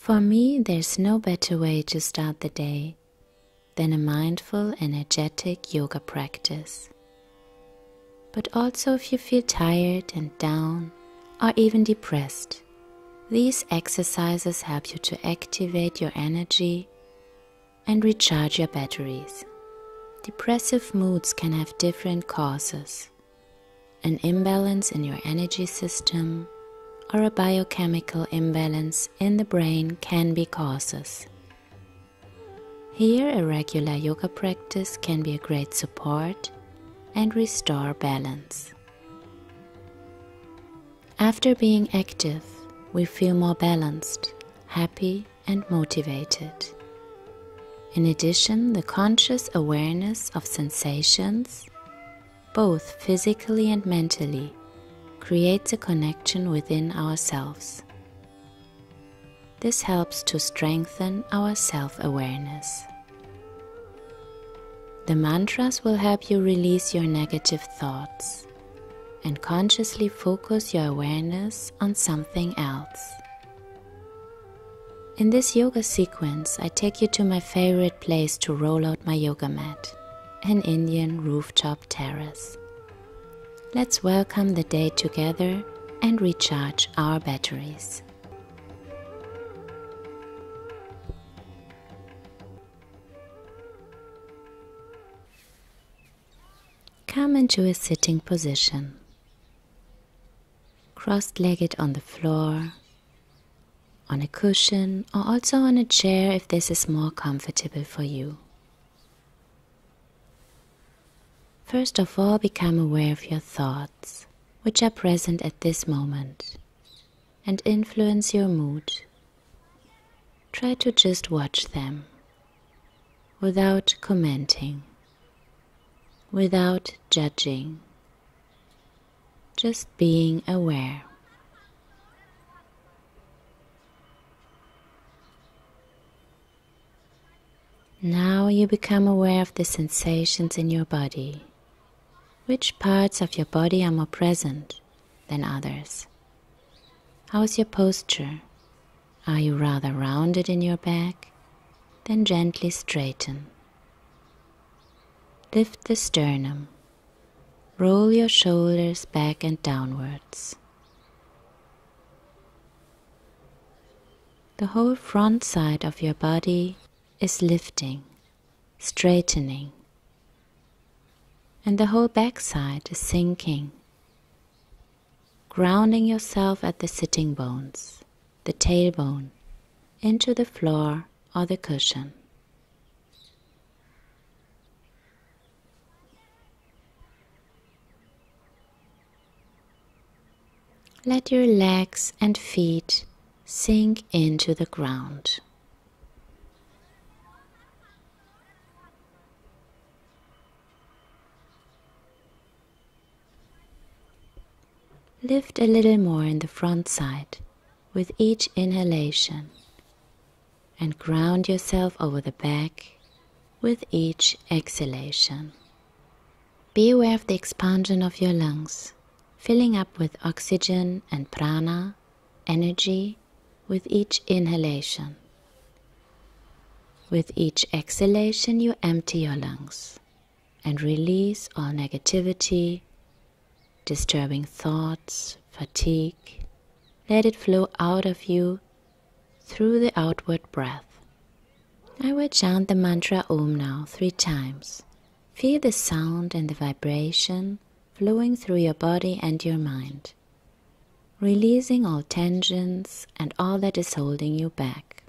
For me, there's no better way to start the day than a mindful, energetic yoga practice. But also if you feel tired and down or even depressed, these exercises help you to activate your energy and recharge your batteries. Depressive moods can have different causes. An imbalance in your energy system or a biochemical imbalance in the brain can be causes. Here, a regular yoga practice can be a great support and restore balance. After being active, we feel more balanced, happy, and motivated. In addition, the conscious awareness of sensations, both physically and mentally, creates a connection within ourselves. This helps to strengthen our self-awareness. The mantras will help you release your negative thoughts and consciously focus your awareness on something else. In this yoga sequence, I take you to my favorite place to roll out my yoga mat, an Indian rooftop terrace. Let's welcome the day together and recharge our batteries. Come into a sitting position, cross-legged on the floor, on a cushion, or also on a chair if this is more comfortable for you. First of all, become aware of your thoughts, which are present at this moment, and influence your mood. Try to just watch them, without commenting, without judging, just being aware. Now you become aware of the sensations in your body. Which parts of your body are more present than others? How is your posture? Are you rather rounded in your back? Then gently straighten. Lift the sternum. Roll your shoulders back and downwards. The whole front side of your body is lifting, straightening, and the whole back side is sinking, grounding yourself at the sitting bones, the tailbone, into the floor or the cushion. Let your legs and feet sink into the ground. Lift a little more in the front side with each inhalation and ground yourself over the back with each exhalation. Be aware of the expansion of your lungs, filling up with oxygen and prana, energy, with each inhalation. With each exhalation, you empty your lungs and release all negativity, disturbing thoughts, fatigue. Let it flow out of you through the outward breath. I will chant the mantra Om now 3 times. Feel the sound and the vibration flowing through your body and your mind, releasing all tensions and all that is holding you back.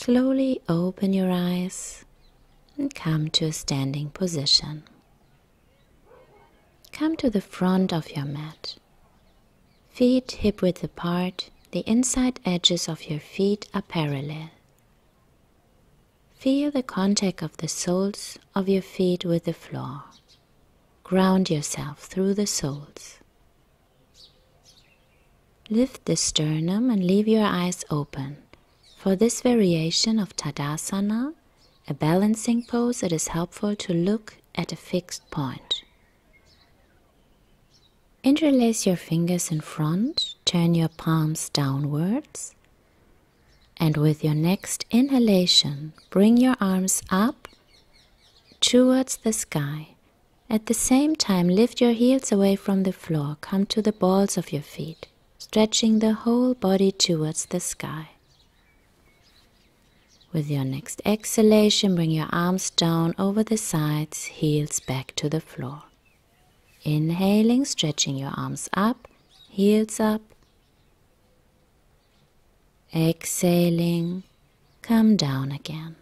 Slowly open your eyes and come to a standing position. Come to the front of your mat. Feet hip-width apart, the inside edges of your feet are parallel. Feel the contact of the soles of your feet with the floor. Ground yourself through the soles. Lift the sternum and leave your eyes open. For this variation of Tadasana, a balancing pose, it is helpful to look at a fixed point. Interlace your fingers in front, turn your palms downwards, and with your next inhalation, bring your arms up towards the sky. At the same time, lift your heels away from the floor, come to the balls of your feet, stretching the whole body towards the sky. With your next exhalation, bring your arms down over the sides, heels back to the floor. Inhaling, stretching your arms up, heels up. Exhaling, come down again.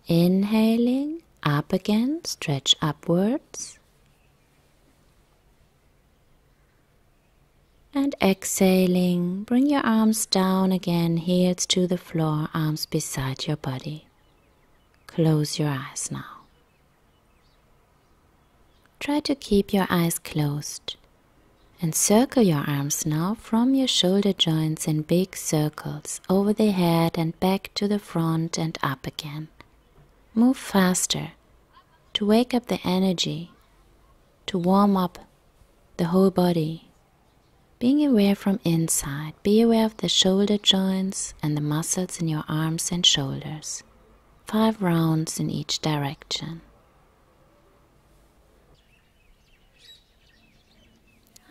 Inhaling, up again, stretch upwards. And exhaling, bring your arms down again, heels to the floor, arms beside your body. Close your eyes now. Try to keep your eyes closed and circle your arms now from your shoulder joints in big circles over the head and back to the front and up again. Move faster to wake up the energy, to warm up the whole body. Being aware from inside, be aware of the shoulder joints and the muscles in your arms and shoulders. 5 rounds in each direction.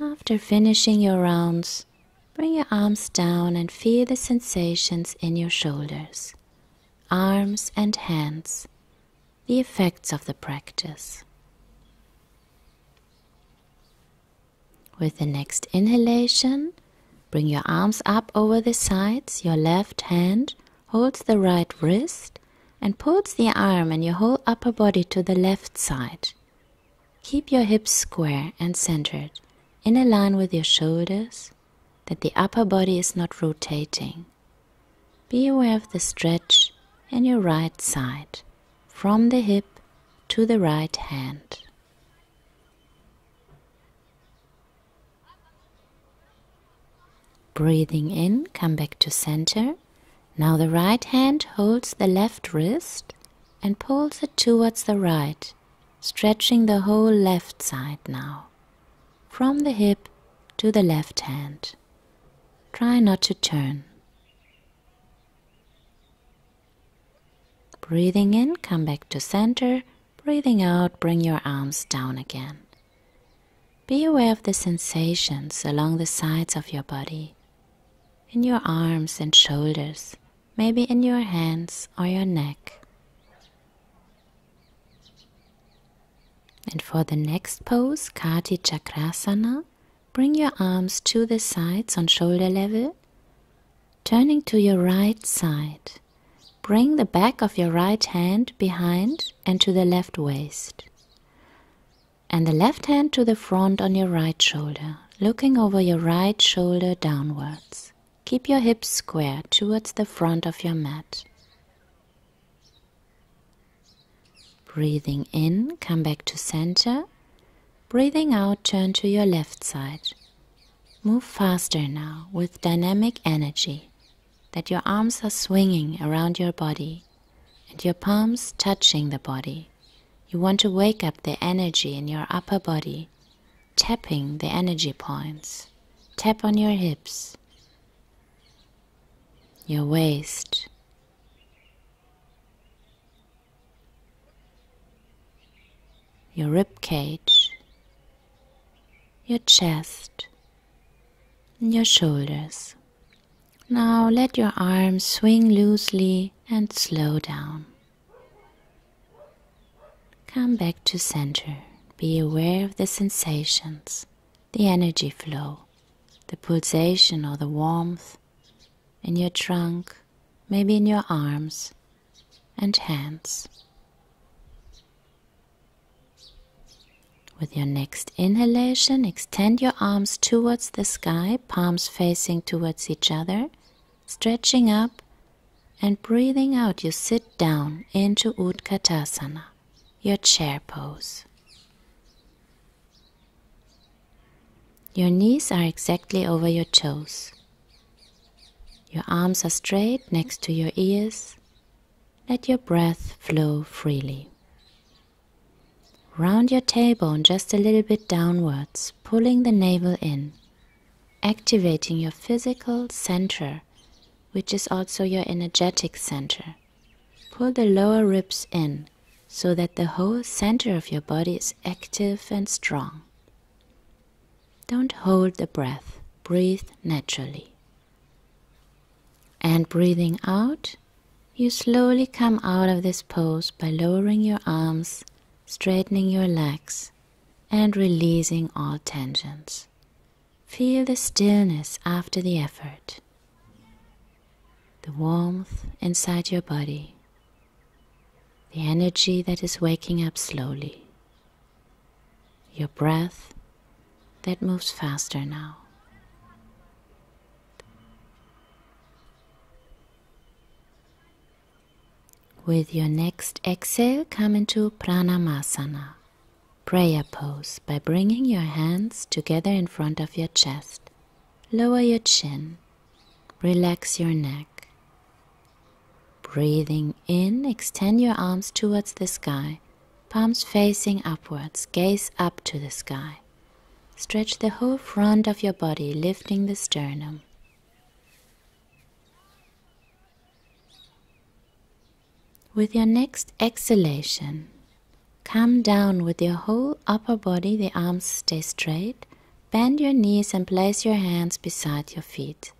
After finishing your rounds, bring your arms down and feel the sensations in your shoulders, arms and hands, the effects of the practice. With the next inhalation, bring your arms up over the sides. Your left hand holds the right wrist and pulls the arm and your whole upper body to the left side. Keep your hips square and centered, in a line with your shoulders, that the upper body is not rotating. Be aware of the stretch in your right side, from the hip to the right hand. Breathing in, come back to center. Now the right hand holds the left wrist and pulls it towards the right, stretching the whole left side now, from the hip to the left hand. Try not to turn. Breathing in, come back to center. Breathing out, bring your arms down again. Be aware of the sensations along the sides of your body, in your arms and shoulders, maybe in your hands or your neck. And for the next pose, Kati Chakrasana, bring your arms to the sides on shoulder level, turning to your right side. Bring the back of your right hand behind and to the left waist, and the left hand to the front on your right shoulder, looking over your right shoulder downwards. Keep your hips square towards the front of your mat. Breathing in, come back to center. Breathing out, turn to your left side. Move faster now with dynamic energy, that your arms are swinging around your body and your palms touching the body. You want to wake up the energy in your upper body, tapping the energy points. Tap on your hips, your waist, your rib cage, your chest, and your shoulders. Now let your arms swing loosely and slow down. Come back to center. Be aware of the sensations, the energy flow, the pulsation or the warmth in your trunk, maybe in your arms and hands. With your next inhalation, extend your arms towards the sky, palms facing towards each other, stretching up, and breathing out, you sit down into Utkatasana, your chair pose. Your knees are exactly over your toes. Your arms are straight next to your ears. Let your breath flow freely. Round your tailbone just a little bit downwards, pulling the navel in, activating your physical center, which is also your energetic center. Pull the lower ribs in so that the whole center of your body is active and strong. Don't hold the breath, breathe naturally. And breathing out, you slowly come out of this pose by lowering your arms, straightening your legs, and releasing all tensions. Feel the stillness after the effort, the warmth inside your body, the energy that is waking up slowly, your breath that moves faster now. With your next exhale, come into Pranamasana, prayer pose, by bringing your hands together in front of your chest. Lower your chin, relax your neck. Breathing in, extend your arms towards the sky, palms facing upwards, gaze up to the sky. Stretch the whole front of your body, lifting the sternum. With your next exhalation, come down with your whole upper body, the arms stay straight, bend your knees and place your hands beside your feet.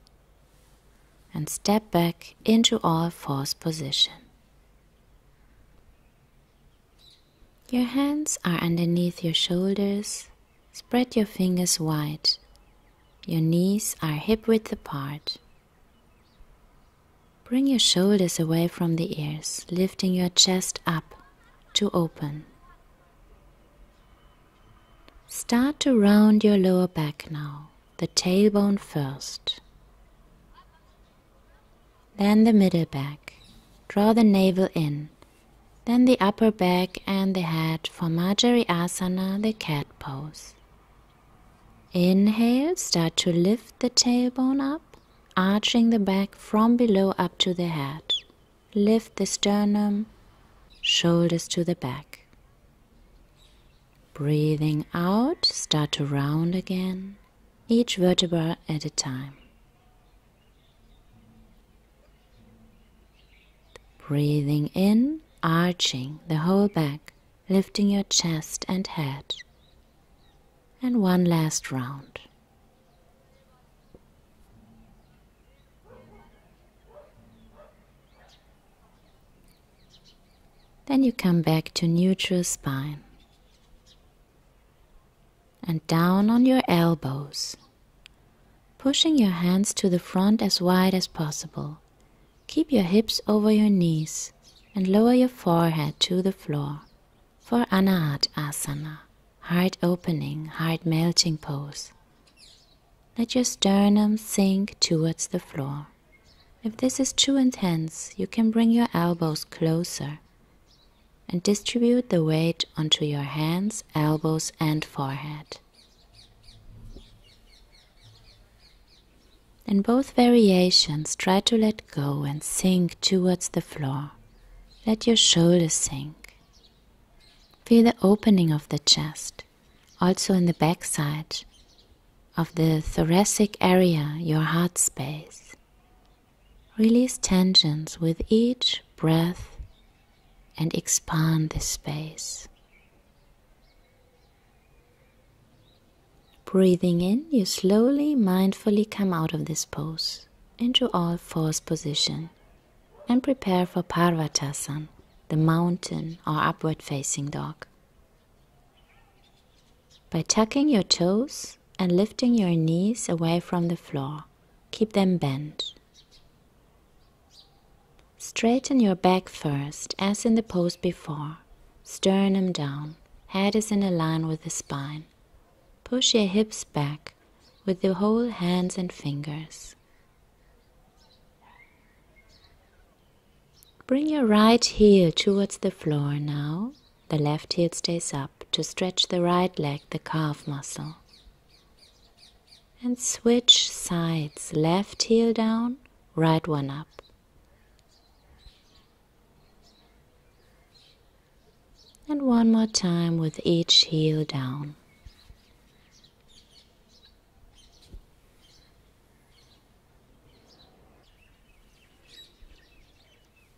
And step back into all fours position. Your hands are underneath your shoulders, spread your fingers wide. Your knees are hip-width apart. Bring your shoulders away from the ears, lifting your chest up to open. Start to round your lower back now, the tailbone first. Then the middle back. Draw the navel in. Then the upper back and the head for Majari Asana, the cat pose. Inhale, start to lift the tailbone up, arching the back from below up to the head. Lift the sternum, shoulders to the back. Breathing out, start to round again, each vertebra at a time. Breathing in, arching the whole back, lifting your chest and head. And one last round. Then you come back to neutral spine. And down on your elbows, pushing your hands to the front as wide as possible. Keep your hips over your knees and lower your forehead to the floor for Anahat Asana, heart opening, heart melting pose. Let your sternum sink towards the floor. If this is too intense, you can bring your elbows closer and distribute the weight onto your hands, elbows, and forehead. In both variations, try to let go and sink towards the floor. Let your shoulders sink. Feel the opening of the chest, also in the backside of the thoracic area, your heart space. Release tensions with each breath and expand this space. Breathing in, you slowly, mindfully come out of this pose into all fours position and prepare for Parvatasana, the mountain or upward facing dog. By tucking your toes and lifting your knees away from the floor, keep them bent. Straighten your back first, as in the pose before. Sternum down, head is in a line with the spine. Push your hips back with the whole hands and fingers. Bring your right heel towards the floor now. The left heel stays up to stretch the right leg, the calf muscle. And switch sides, left heel down, right one up. And one more time with each heel down.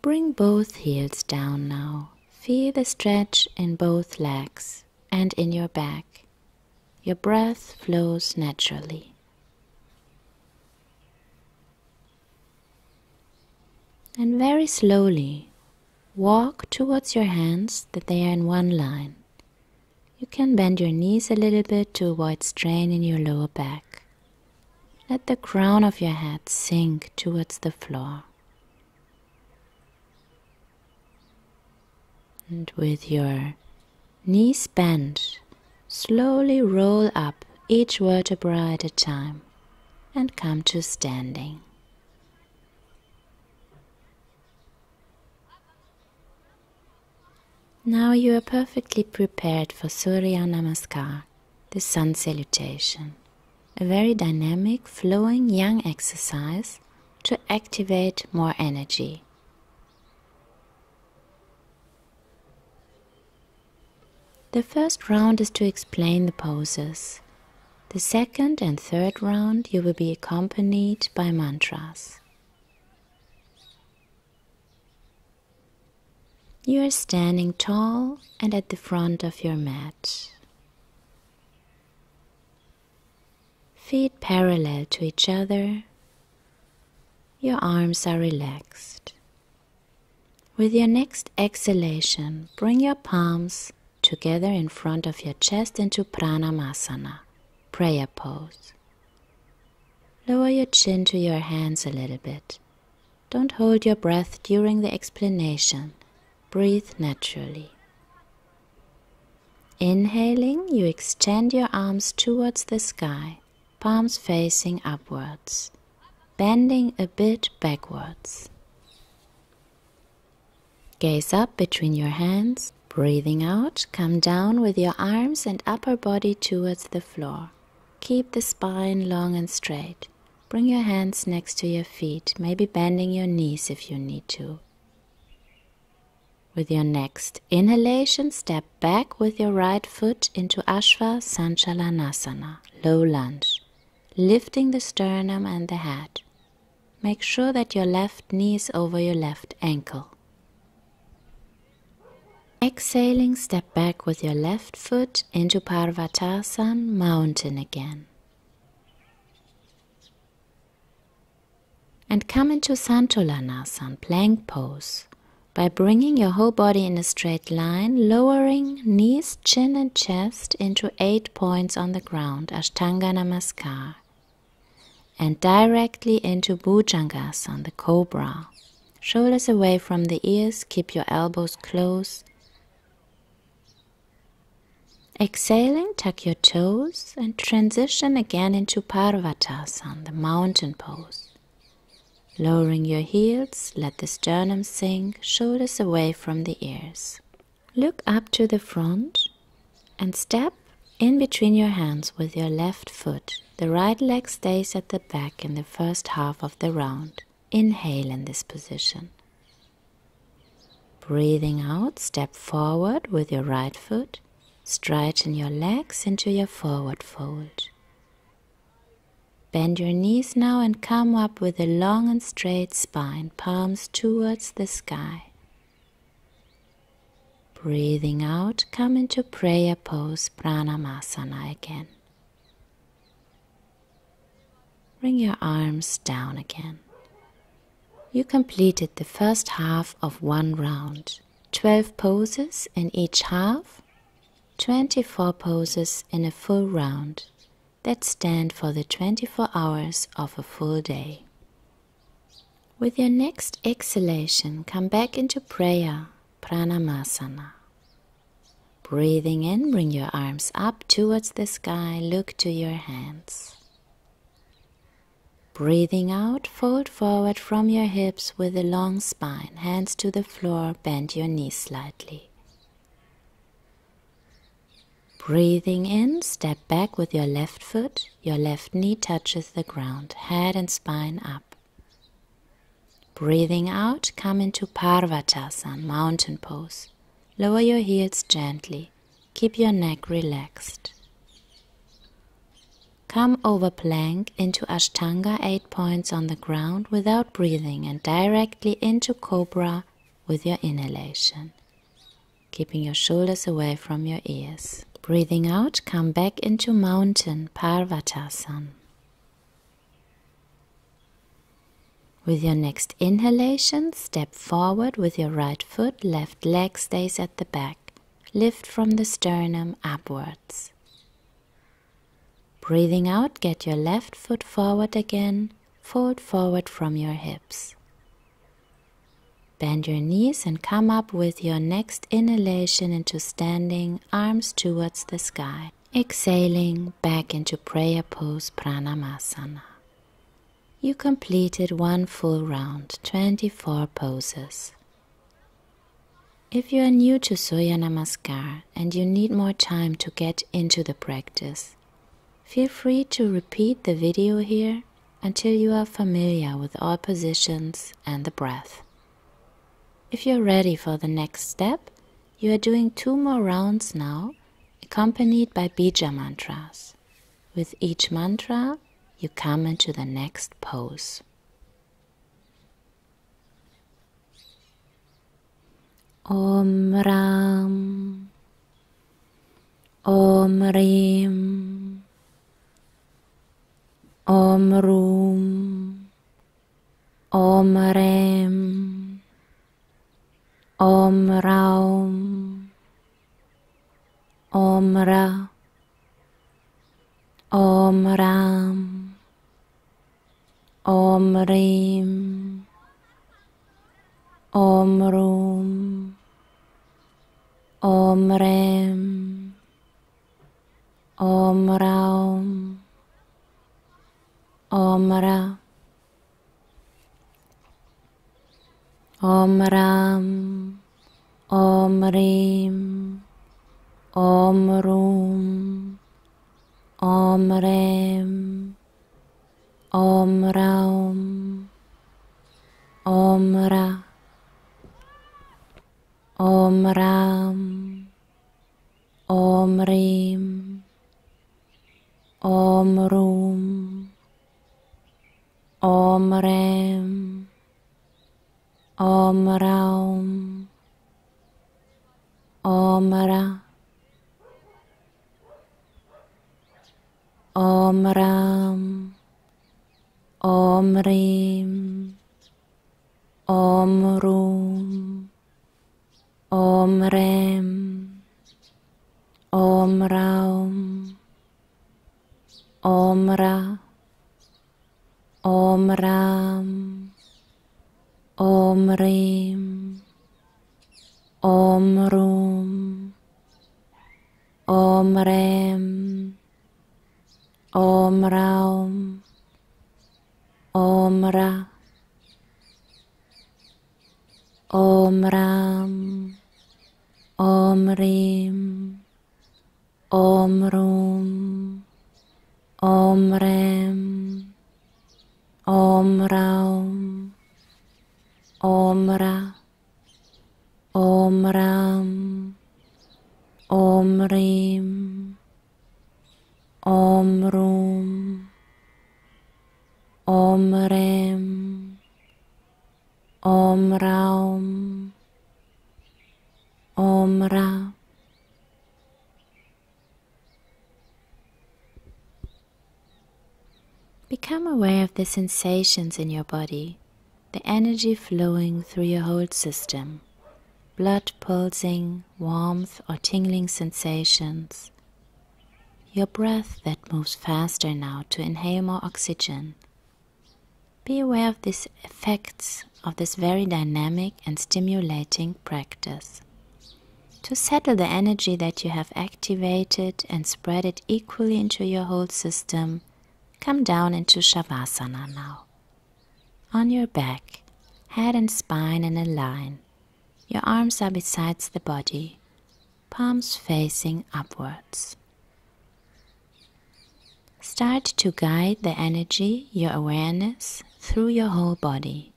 Bring both heels down now. Feel the stretch in both legs and in your back. Your breath flows naturally. And very slowly, walk towards your hands that they are in one line. You can bend your knees a little bit to avoid strain in your lower back. Let the crown of your head sink towards the floor. And with your knees bent, slowly roll up each vertebra at a time and come to standing. Now you are perfectly prepared for Surya Namaskar, the sun salutation, a very dynamic, flowing yang exercise to activate more energy. The first round is to explain the poses. The second and third round you will be accompanied by mantras. You are standing tall and at the front of your mat. Feet parallel to each other. Your arms are relaxed. With your next exhalation, bring your palms together in front of your chest into Pranayama, prayer pose. Lower your chin to your hands a little bit. Don't hold your breath during the explanation. Breathe naturally. Inhaling, you extend your arms towards the sky, palms facing upwards, bending a bit backwards. Gaze up between your hands. Breathing out, come down with your arms and upper body towards the floor. Keep the spine long and straight. Bring your hands next to your feet, maybe bending your knees if you need to. With your next inhalation, step back with your right foot into Ashva Sanchalanasana, low lunge, lifting the sternum and the head. Make sure that your left knee is over your left ankle. Exhaling, step back with your left foot into Parvatasana, mountain again. And come into Santulanasana, plank pose, by bringing your whole body in a straight line, lowering knees, chin and chest into 8 points on the ground, Ashtanga Namaskar, and directly into Bhujangasana, the cobra. Shoulders away from the ears, keep your elbows closed. Exhaling, tuck your toes and transition again into Parvatasana, the mountain pose. Lowering your heels, let the sternum sink, shoulders away from the ears. Look up to the front and step in between your hands with your left foot. The right leg stays at the back in the first half of the round. Inhale in this position. Breathing out, step forward with your right foot. Straighten your legs into your forward fold. Bend your knees now and come up with a long and straight spine, palms towards the sky. Breathing out, come into prayer pose, Pranayama again. Bring your arms down again. You completed the first half of one round. 12 poses in each half. 24 poses in a full round that stand for the 24 hours of a full day. With your next exhalation, come back into prayer, Pranamasana. Breathing in, bring your arms up towards the sky, look to your hands. Breathing out, fold forward from your hips with a long spine, hands to the floor, bend your knees slightly. Breathing in, step back with your left foot, your left knee touches the ground, head and spine up. Breathing out, come into Parvatasana, mountain pose. Lower your heels gently, keep your neck relaxed. Come over plank into Ashtanga, 8 points on the ground without breathing, and directly into Cobra with your inhalation, keeping your shoulders away from your ears. Breathing out, come back into mountain, Parvatasana. With your next inhalation, step forward with your right foot, left leg stays at the back. Lift from the sternum upwards. Breathing out, get your left foot forward again, fold forward from your hips. Bend your knees and come up with your next inhalation into standing, arms towards the sky. Exhaling, back into prayer pose, Pranamasana. You completed one full round, 24 poses. If you are new to Surya Namaskar and you need more time to get into the practice, feel free to repeat the video here until you are familiar with all positions and the breath. If you're ready for the next step, you are doing 2 more rounds now, accompanied by Bija Mantras. With each mantra, you come into the next pose. Om Ram, Om Rim, Om Rum, Om Rem, Om Raum, Om Ra, Om Ram, Om Rim, Om Rum, Om Rem, Om Raum, Om Ra, Om Ram, Om Rim, Om Rum, Om Rem, Om Raum, Om Ra, Om Ram, Om Rim, Om Rum, Om Rem, Om Raum, Om Ra, Om Ram, Om Rim, Om Rum, Om Rem, Om Raum, Om Ra, Om Ram, Om Rim, Om Rum, Om Rem, Om Raum, Om Ra, Om Ram, Om Rim, Om Rum, Om Rem, Om Raum, Om Ra, Om Ram, Om Rim, Om Rum, Om Rem, Om Raum, Om Ra. Become aware of the sensations in your body, the energy flowing through your whole system, blood pulsing, warmth or tingling sensations, your breath that moves faster now to inhale more oxygen. Be aware of these effects of this very dynamic and stimulating practice. To settle the energy that you have activated and spread it equally into your whole system, come down into Shavasana now. On your back, head and spine in a line. Your arms are beside the body, palms facing upwards. Start to guide the energy, your awareness, through your whole body.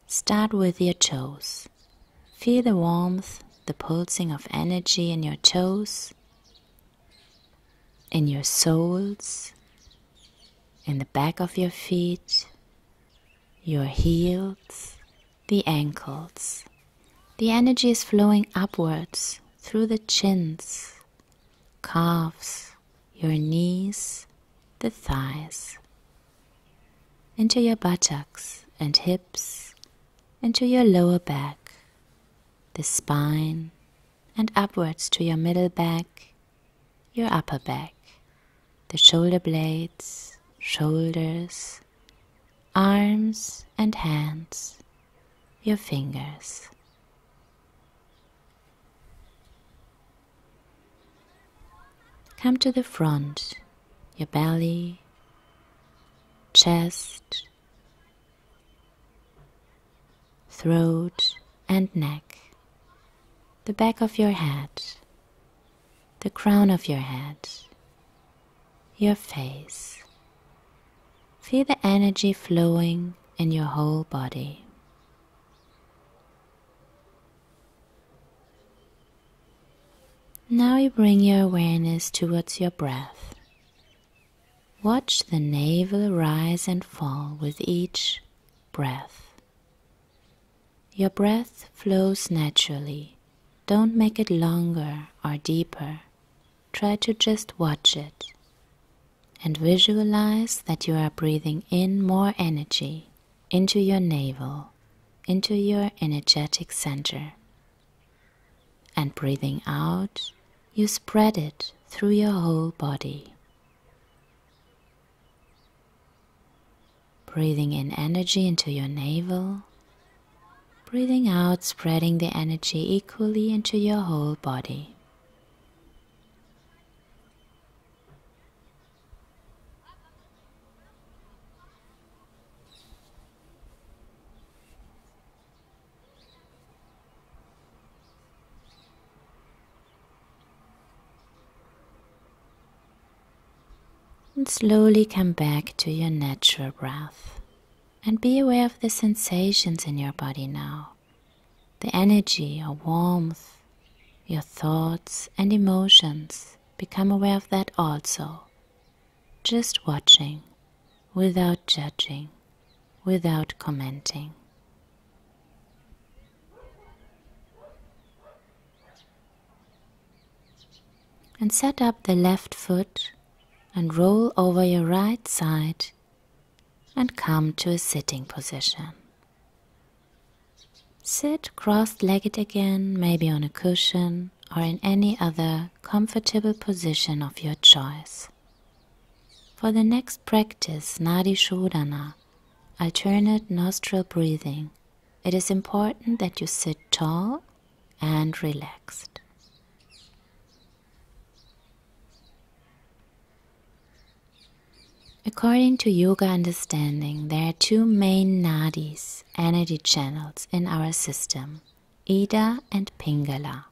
Start with your toes. Feel the warmth, the pulsing of energy in your toes, in your soles, in the back of your feet, your heels, the ankles. The energy is flowing upwards through the chins, calves, your knees, the thighs, into your buttocks and hips, into your lower back, the spine, and upwards to your middle back, your upper back, the shoulder blades, shoulders, arms and hands, your fingers. Come to the front, your belly, chest, throat and neck, the back of your head, the crown of your head, your face. Feel the energy flowing in your whole body. Now you bring your awareness towards your breath. Watch the navel rise and fall with each breath. Your breath flows naturally. Don't make it longer or deeper. Try to just watch it and visualize that you are breathing in more energy into your navel, into your energetic center. And breathing out, you spread it through your whole body. Breathing in energy into your navel, breathing out, spreading the energy equally into your whole body. And slowly come back to your natural breath. And be aware of the sensations in your body now. The energy, your warmth, your thoughts and emotions. Become aware of that also. Just watching, without judging, without commenting. And set up the left foot and roll over your right side and come to a sitting position. Sit cross-legged again, maybe on a cushion or in any other comfortable position of your choice. For the next practice, Nadi Shodan, alternate nostril breathing, it is important that you sit tall and relaxed. According to yoga understanding, there are two main nadis, energy channels in our system, Ida and Pingala.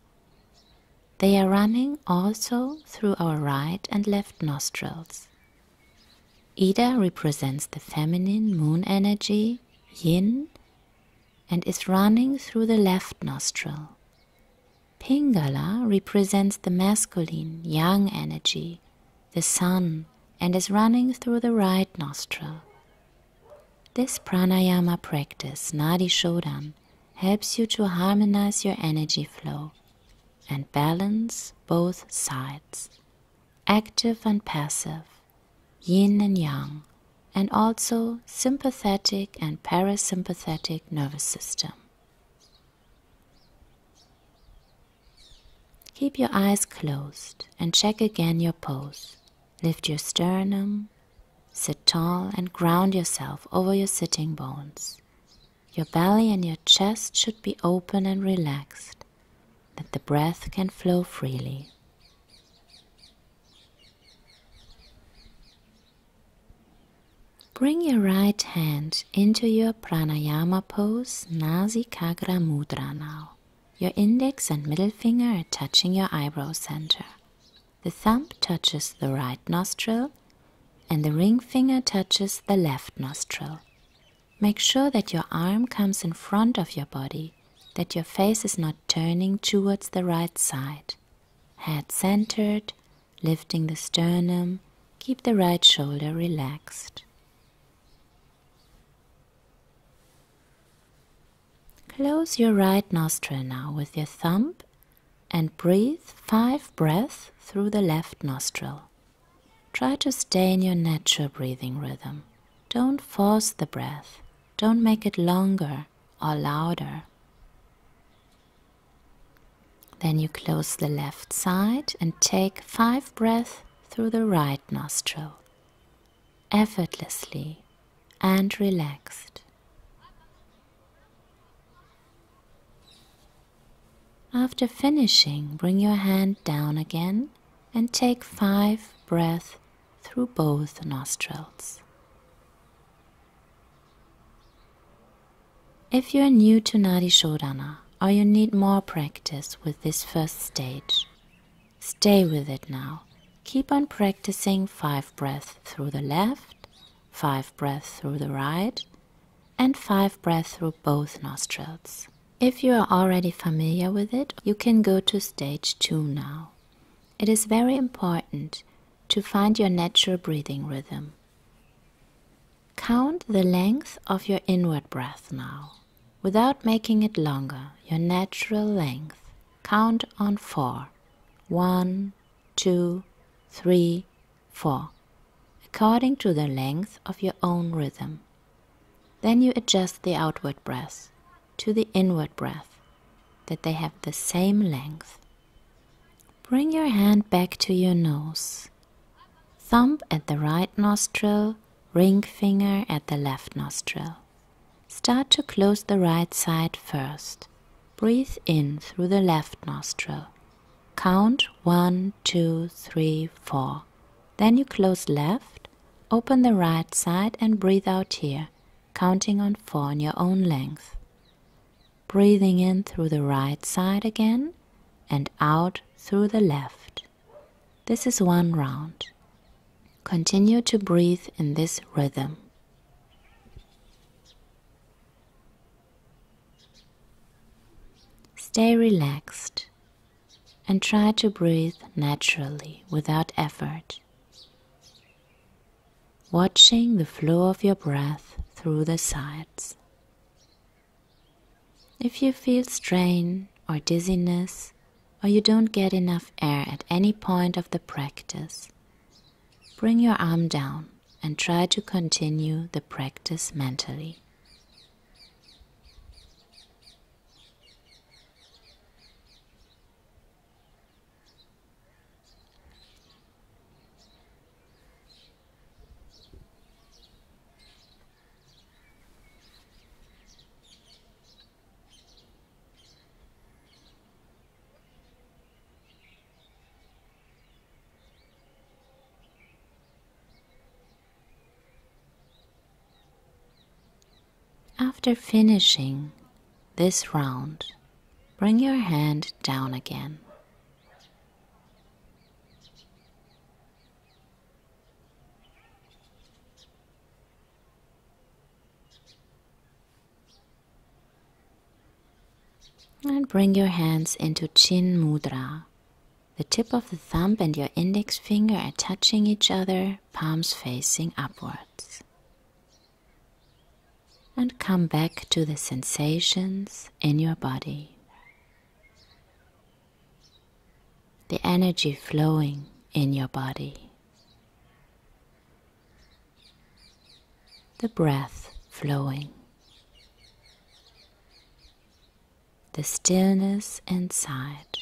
They are running also through our right and left nostrils. Ida represents the feminine moon energy, yin, and is running through the left nostril. Pingala represents the masculine, yang energy, the sun, and is running through the right nostril. This pranayama practice, Nadi Shodan, helps you to harmonize your energy flow and balance both sides, active and passive, yin and yang, and also sympathetic and parasympathetic nervous system. Keep your eyes closed and check again your pose. Lift your sternum, Sit tall and ground yourself over your sitting bones. Your belly and your chest should be open and relaxed, that the breath can flow freely. Bring your right hand into your pranayama pose, Nasikagra mudra now. Your index and middle finger are touching your eyebrow center. The thumb touches the right nostril and the ring finger touches the left nostril. Make sure that your arm comes in front of your body, that your face is not turning towards the right side. Head centered, lifting the sternum, keep the right shoulder relaxed. Close your right nostril now with your thumb and breathe 5 breaths through the left nostril. Try to stay in your natural breathing rhythm. Don't force the breath. Don't make it longer or louder. Then you close the left side and take 5 breaths through the right nostril, effortlessly and relaxed. After finishing, bring your hand down again and take 5 breaths through both nostrils. If you are new to Nadi Shodhana or you need more practice with this first stage, stay with it now. Keep on practicing 5 breaths through the left, 5 breaths through the right, and 5 breaths through both nostrils. If you are already familiar with it, you can go to stage 2 now. It is very important to find your natural breathing rhythm. Count the length of your inward breath now, without making it longer, your natural length. Count on 4. 1, 2, 3, 4, according to the length of your own rhythm. Then you adjust the outward breath to the inward breath, that they have the same length. Bring your hand back to your nose. Thumb at the right nostril, ring finger at the left nostril. Start to close the right side first. Breathe in through the left nostril. Count 1, 2, 3, 4. Then you close left, open the right side and breathe out here, counting on 4 in your own length. Breathing in through the right side again and out through the left. This is 1 round. Continue to breathe in this rhythm. Stay relaxed and try to breathe naturally without effort, watching the flow of your breath through the sides. If you feel strain or dizziness, or you don't get enough air at any point of the practice, bring your arm down and try to continue the practice mentally. After finishing this round, bring your hand down again. And bring your hands into Chin Mudra. The tip of the thumb and your index finger are touching each other, palms facing upwards. And come back to the sensations in your body. The energy flowing in your body. The breath flowing. The stillness inside.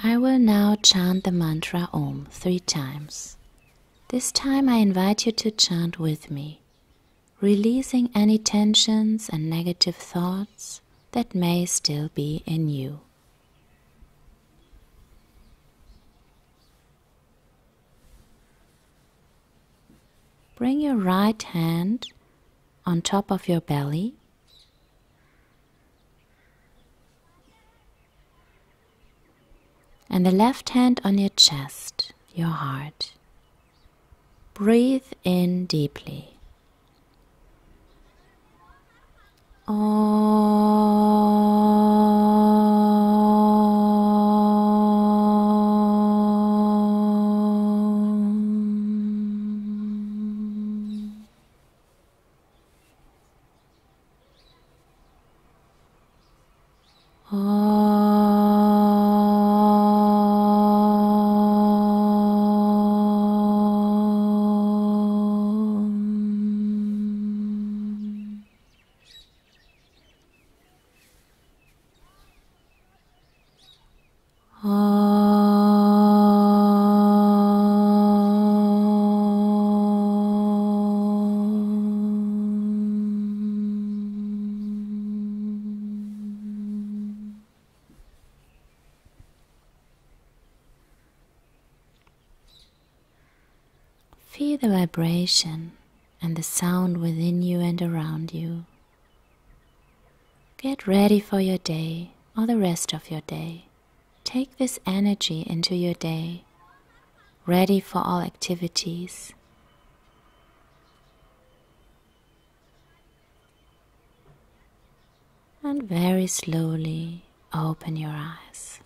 I will now chant the mantra Om 3 times. This time I invite you to chant with me, releasing any tensions and negative thoughts that may still be in you. Bring your right hand on top of your belly and the left hand on your chest, your heart. Breathe in deeply. Feel the vibration and the sound within you and around you. Get ready for your day or the rest of your day. Take this energy into your day, ready for all activities. And very slowly open your eyes.